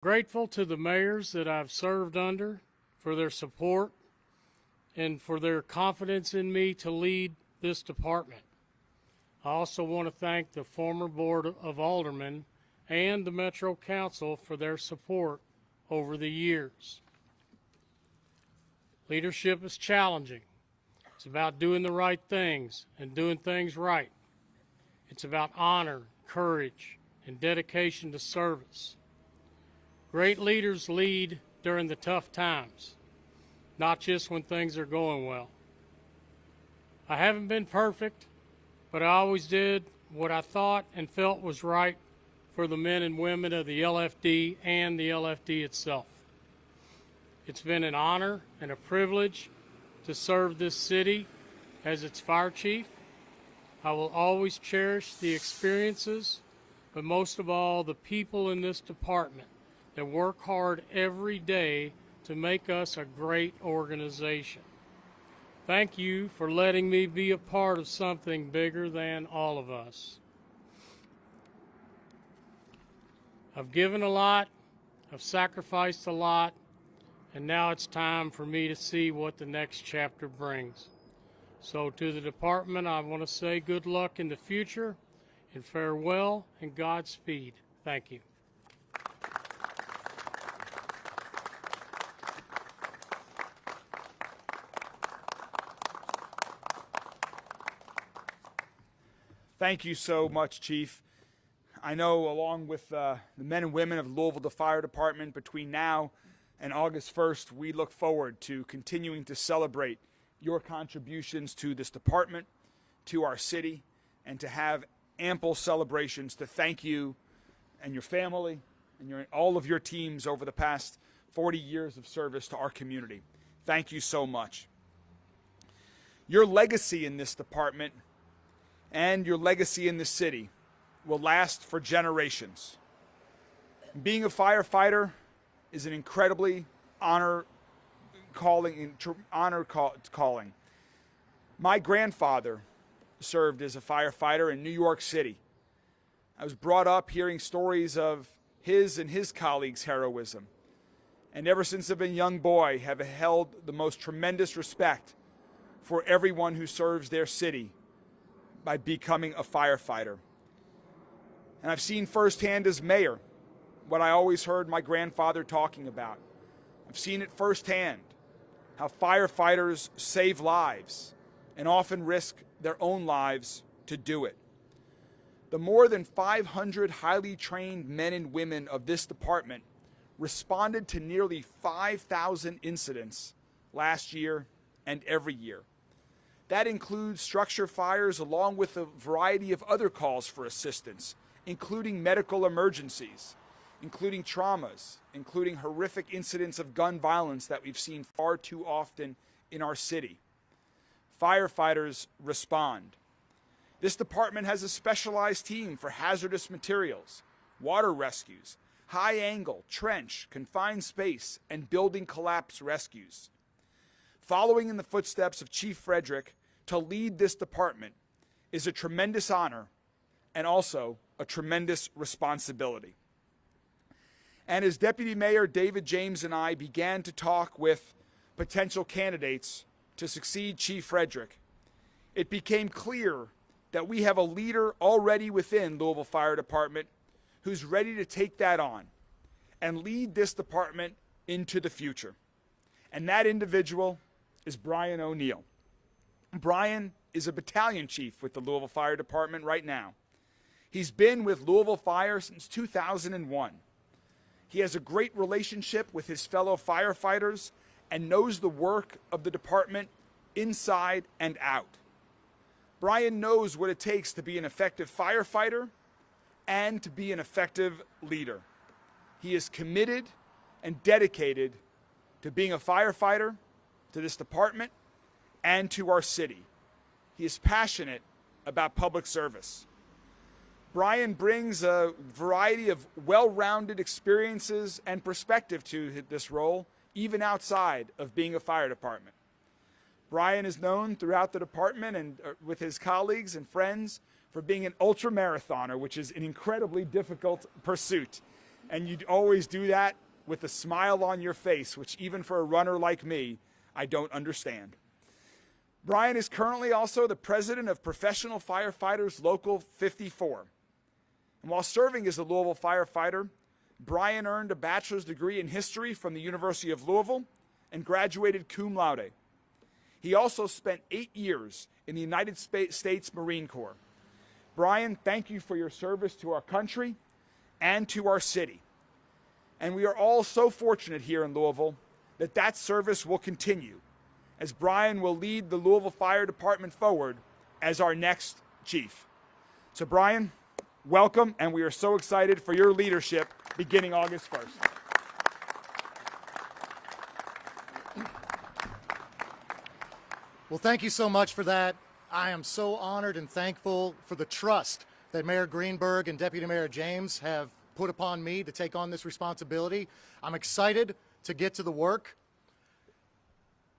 Grateful to the mayors that I've served under for their support and for their confidence in me to lead this department. I also want to thank the former Board of Aldermen and the Metro Council for their support over the years. Leadership is challenging. It's about doing the right things and doing things right. It's about honor, courage, and dedication to service. Great leaders lead during the tough times, not just when things are going well. I haven't been perfect, but I always did what I thought and felt was right for the men and women of the LFD and the LFD itself. It's been an honor and a privilege to serve this city as its fire chief. I will always cherish the experiences, but most of all, the people in this department that work hard every day to make us a great organization. Thank you for letting me be a part of something bigger than all of us. I've given a lot, I've sacrificed a lot, and now it's time for me to see what the next chapter brings. So to the department, I want to say good luck in the future, and farewell and Godspeed. Thank you. Thank you so much, Chief. I know along with the men and women of Louisville Fire Department, between now and August 1st, we look forward to continuing to celebrate your contributions to this department, to our city, and to have ample celebrations to thank you and your family and all of your teams over the past 40 years of service to our community. Thank you so much. Your legacy in this department and your legacy in the city will last for generations. Being a firefighter is an incredibly honored calling. My grandfather served as a firefighter in New York City. I was brought up hearing stories of his and his colleagues' heroism. And ever since I've been a young boy, have held the most tremendous respect for everyone who serves their city by becoming a firefighter. And I've seen firsthand as mayor what I always heard my grandfather talking about. I've seen it firsthand, how firefighters save lives and often risk their own lives to do it. The more than 500 highly trained men and women of this department responded to nearly 5,000 incidents last year and every year. That includes structure fires along with a variety of other calls for assistance, including medical emergencies, including traumas, including horrific incidents of gun violence that we've seen far too often in our city. Firefighters respond. This department has a specialized team for hazardous materials, water rescues, high angle, trench, confined space, and building collapse rescues. Following in the footsteps of Chief Frederick to lead this department is a tremendous honor and also a tremendous responsibility. And as Deputy Mayor David James and I began to talk with potential candidates to succeed Chief Frederick, it became clear that we have a leader already within Louisville Fire Department who's ready to take that on and lead this department into the future. And that individual is Brian O'Neill. Brian is a battalion chief with the Louisville Fire Department right now. He's been with Louisville Fire since 2001. He has a great relationship with his fellow firefighters and knows the work of the department inside and out. Brian knows what it takes to be an effective firefighter and to be an effective leader. He is committed and dedicated to being a firefighter, to this department, and to our city. He is passionate about public service. Brian brings a variety of well-rounded experiences and perspective to this role, even outside of being a fire department. Brian is known throughout the department and with his colleagues and friends for being an ultra marathoner, which is an incredibly difficult pursuit. And you always do that with a smile on your face, which even for a runner like me, I don't understand. Brian is currently also the president of Professional Firefighters Local 54. And while serving as a Louisville firefighter, Brian earned a bachelor's degree in history from the University of Louisville and graduated cum laude. He also spent 8 years in the United States Marine Corps. Brian, thank you for your service to our country and to our city. And we are all so fortunate here in Louisville that that service will continue, as Brian will lead the Louisville Fire Department forward as our next chief. So Brian, welcome, and we are so excited for your leadership beginning August 1st. Well, thank you so much for that. I am so honored and thankful for the trust that Mayor Greenberg and Deputy Mayor James have put upon me to take on this responsibility. I'm excited to get to the work.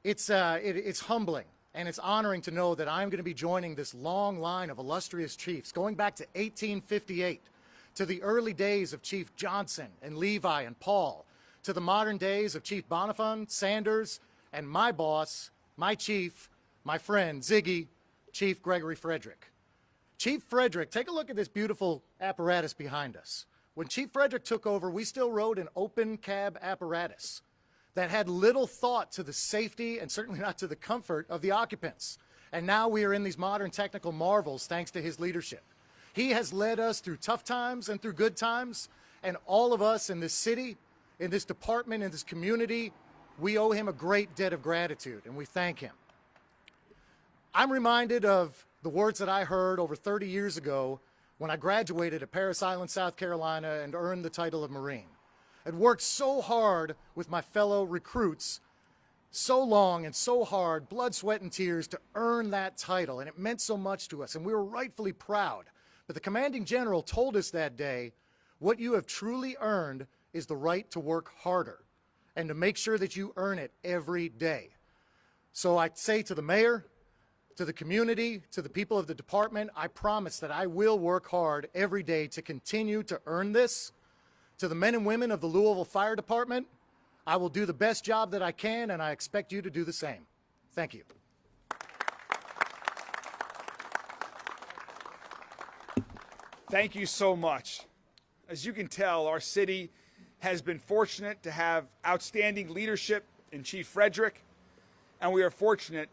It's humbling and it's honoring to know that I'm going to be joining this long line of illustrious chiefs, going back to 1858, to the early days of Chief Johnson and Levi and Paul, to the modern days of Chief Bonifant, Sanders, and my boss, my chief, my friend, Ziggy, Chief Gregory Frederick. Chief Frederick, take a look at this beautiful apparatus behind us. When Chief Frederick took over, we still rode an open cab apparatus that had little thought to the safety and certainly not to the comfort of the occupants. And now we are in these modern technical marvels thanks to his leadership. He has led us through tough times and through good times, and all of us in this city, in this department, in this community, we owe him a great debt of gratitude, and we thank him. I'm reminded of the words that I heard over 30 years ago when I graduated at Parris Island, South Carolina, and earned the title of Marine. I'd worked so hard with my fellow recruits, so long and so hard, blood, sweat, and tears to earn that title, and it meant so much to us, and we were rightfully proud. But the commanding general told us that day, what you have truly earned is the right to work harder and to make sure that you earn it every day. So I say to the mayor, to the community, to the people of the department, I promise that I will work hard every day to continue to earn this. To the men and women of the Louisville Fire Department, I will do the best job that I can, and I expect you to do the same. Thank you. Thank you so much. As you can tell, our city has been fortunate to have outstanding leadership in Chief Frederick, and we are fortunate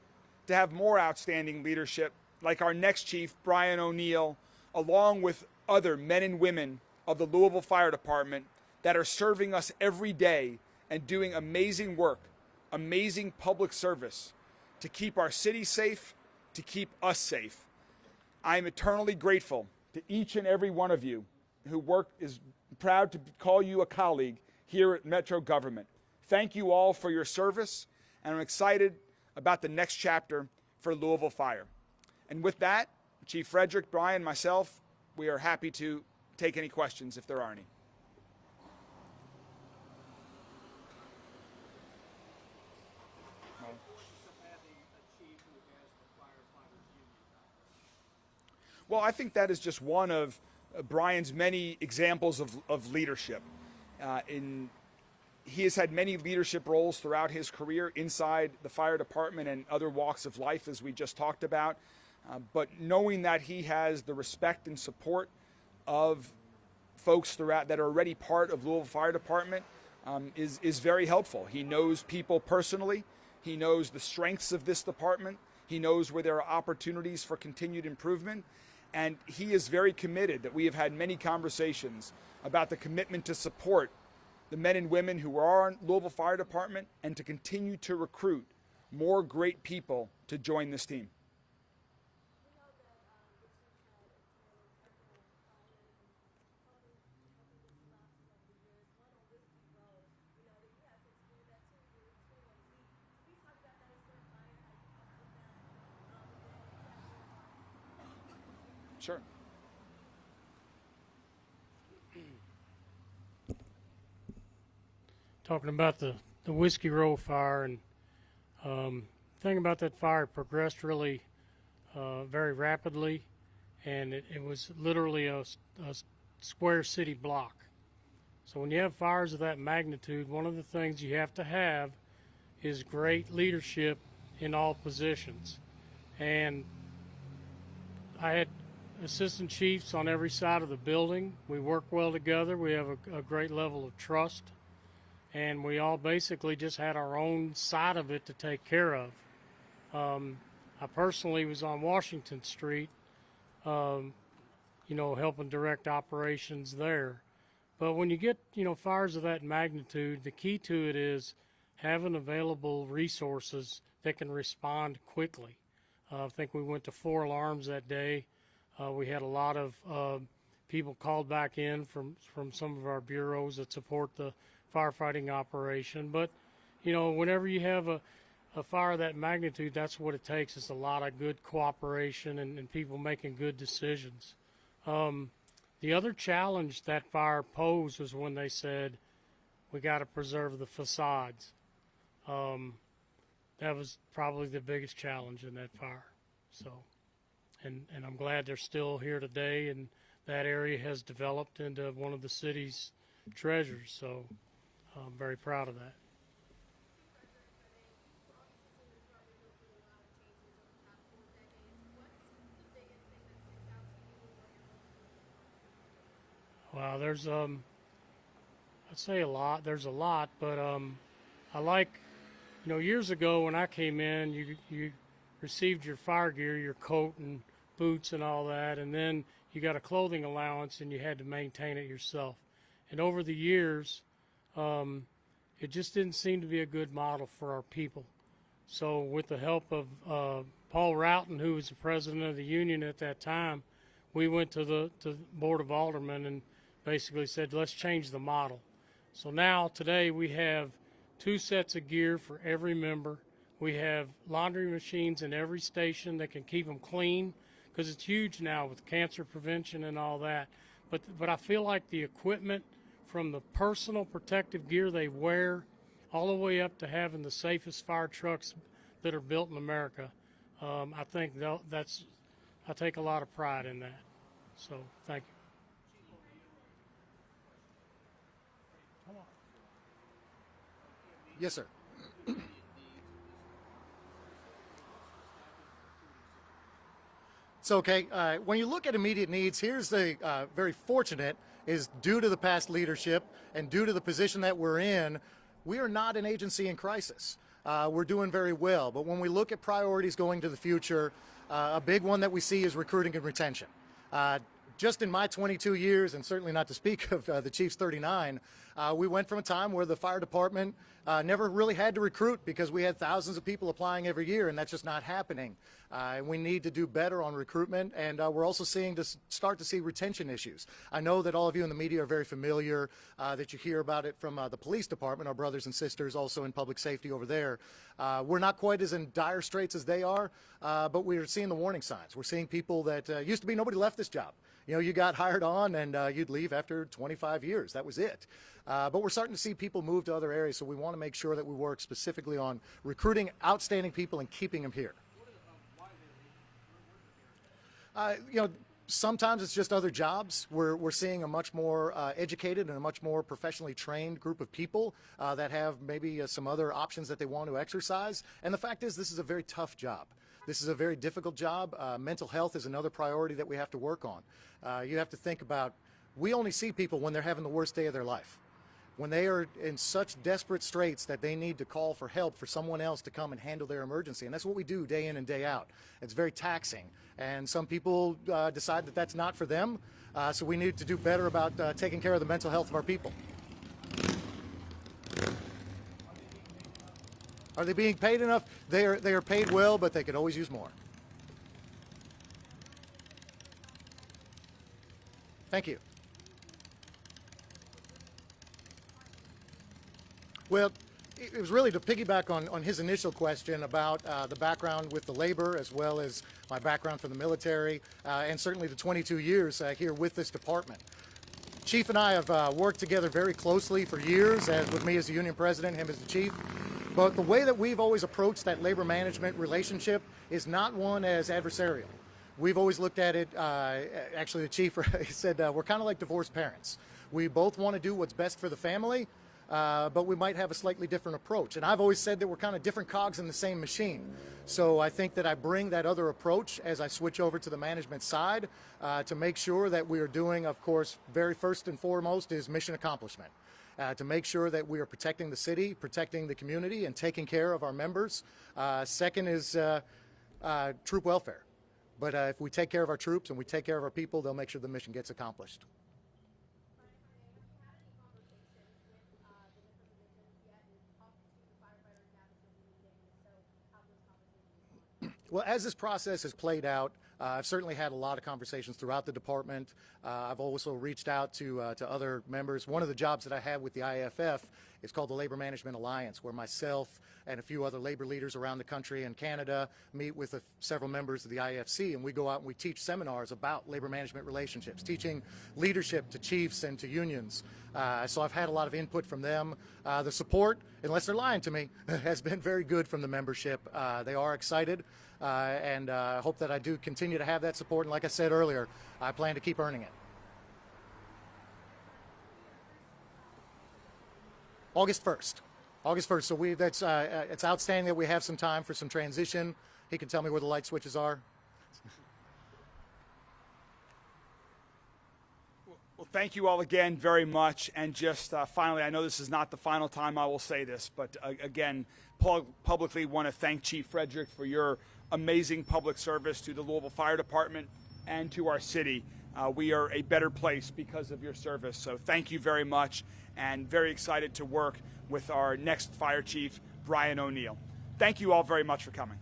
to have more outstanding leadership like our next chief, Brian O'Neill, along with other men and women of the Louisville Fire Department that are serving us every day and doing amazing work, amazing public service to keep our city safe, to keep us safe. I am eternally grateful to each and every one of you who is proud to call you a colleague here at Metro Government. Thank you all for your service, and I'm excited about the next chapter for Louisville Fire. And with that, Chief Frederick, Brian, myself, we are happy to take any questions if there are any. Well, I think that is just one of Brian's many examples of leadership. He has had many leadership roles throughout his career inside the fire department and other walks of life, as we just talked about. But knowing that he has the respect and support of folks throughout that are already part of Louisville Fire Department is very helpful. He knows people personally. He knows the strengths of this department. He knows where there are opportunities for continued improvement. And he is very committed. That we have had many conversations about the commitment to support the men and women who are on Louisville Fire Department and to continue to recruit more great people to join this team. Sure. Talking about the Whiskey Row fire, and the thing about that fire, it progressed really very rapidly, and it was literally a square city block. So when you have fires of that magnitude, one of the things you have to have is great leadership in all positions. And I had assistant chiefs on every side of the building. We work well together. We have a great level of trust. And we all basically just had our own side of it to take care of. I personally was on Washington Street, helping direct operations there. But when you get, fires of that magnitude, the key to it is having available resources that can respond quickly. I think we went to 4 alarms that day. We had a lot of people called back in from some of our bureaus that support the firefighting operation. But, whenever you have a fire of that magnitude, that's what it takes. It's a lot of good cooperation and people making good decisions. The other challenge that fire posed was when they said, we got to preserve the facades. That was probably the biggest challenge in that fire. So, and I'm glad they're still here today, and that area has developed into one of the city's treasures. So I'm very proud of that. Wow, there's I'd say a lot. There's a lot, but I like, years ago when I came in, you received your fire gear, your coat and boots and all that, and then you got a clothing allowance and you had to maintain it yourself. And over the years, it just didn't seem to be a good model for our people. So with the help of Paul Roughton, who was the president of the union at that time, we went to the Board of Aldermen and basically said, let's change the model. So now, today, we have 2 sets of gear for every member. We have laundry machines in every station that can keep them clean, because it's huge now with cancer prevention and all that. But I feel like the equipment, from the personal protective gear they wear all the way up to having the safest fire trucks that are built in America, I think I take a lot of pride in that. So thank you. Yes, sir. It's okay. When you look at immediate needs, here's the very fortunate is due to the past leadership and due to the position that we're in, we are not an agency in crisis. We're doing very well. But when we look at priorities going to the future, a big one that we see is recruiting and retention. Just in my 22 years, and certainly not to speak of the Chief's 39, we went from a time where the fire department never really had to recruit because we had thousands of people applying every year, and that's just not happening. We need to do better on recruitment, and we're also start to see retention issues. I know that all of you in the media are very familiar, that you hear about it from the police department, our brothers and sisters also in public safety over there. We're not quite as in dire straits as they are, but we're seeing the warning signs. We're seeing people that used to be nobody left this job. You got hired on and you'd leave after 25 years. That was it. But we're starting to see people move to other areas, so we want to make sure that we work specifically on recruiting outstanding people and keeping them here. Sometimes it's just other jobs. We're seeing a much more educated and a much more professionally trained group of people that have maybe some other options that they want to exercise. And the fact is, this is a very tough job. This is a very difficult job. Mental health is another priority that we have to work on. You have to think about, we only see people when they're having the worst day of their life. When they are in such desperate straits that they need to call for help for someone else to come and handle their emergency. And that's what we do day in and day out. It's very taxing. And some people decide that that's not for them. So we need to do better about taking care of the mental health of our people. Are they being paid enough? They are paid well, but they could always use more. Thank you. Well, it was really to piggyback on his initial question about the background with the labor, as well as my background from the military, and certainly the 22 years here with this department. Chief and I have worked together very closely for years, as with me as the union president, him as the chief. But the way that we've always approached that labor management relationship is not one as adversarial. We've always looked at it, actually the chief said, we're kind of like divorced parents. We both want to do what's best for the family, but we might have a slightly different approach. And I've always said that we're kind of different cogs in the same machine. So I think that I bring that other approach as I switch over to the management side to make sure that we are doing, of course, very first and foremost is mission accomplishment. To make sure that we are protecting the city, protecting the community, and taking care of our members. Second is troop welfare. But if we take care of our troops and we take care of our people, they'll make sure the mission gets accomplished. Well, as this process has played out, I've certainly had a lot of conversations throughout the department. I've also reached out to other members. One of the jobs that I have with the IAFF is called the Labor Management Alliance, where myself and a few other labor leaders around the country and Canada meet with several members of the IFC, and we go out and we teach seminars about labor management relationships, teaching leadership to chiefs and to unions. So I've had a lot of input from them. The support, unless they're lying to me, has been very good from the membership. They are excited. And I hope that I do continue to have that support. And like I said earlier, I plan to keep earning it. August 1st. August 1st. So it's outstanding that we have some time for some transition. He can tell me where the light switches are. Well, thank you all again very much. And just finally, I know this is not the final time I will say this, but again, publicly want to thank Chief Frederick for your amazing public service to the Louisville Fire Department and to our city. We are a better place because of your service. So thank you very much, and very excited to work with our next fire chief, Brian O'Neill. Thank you all very much for coming.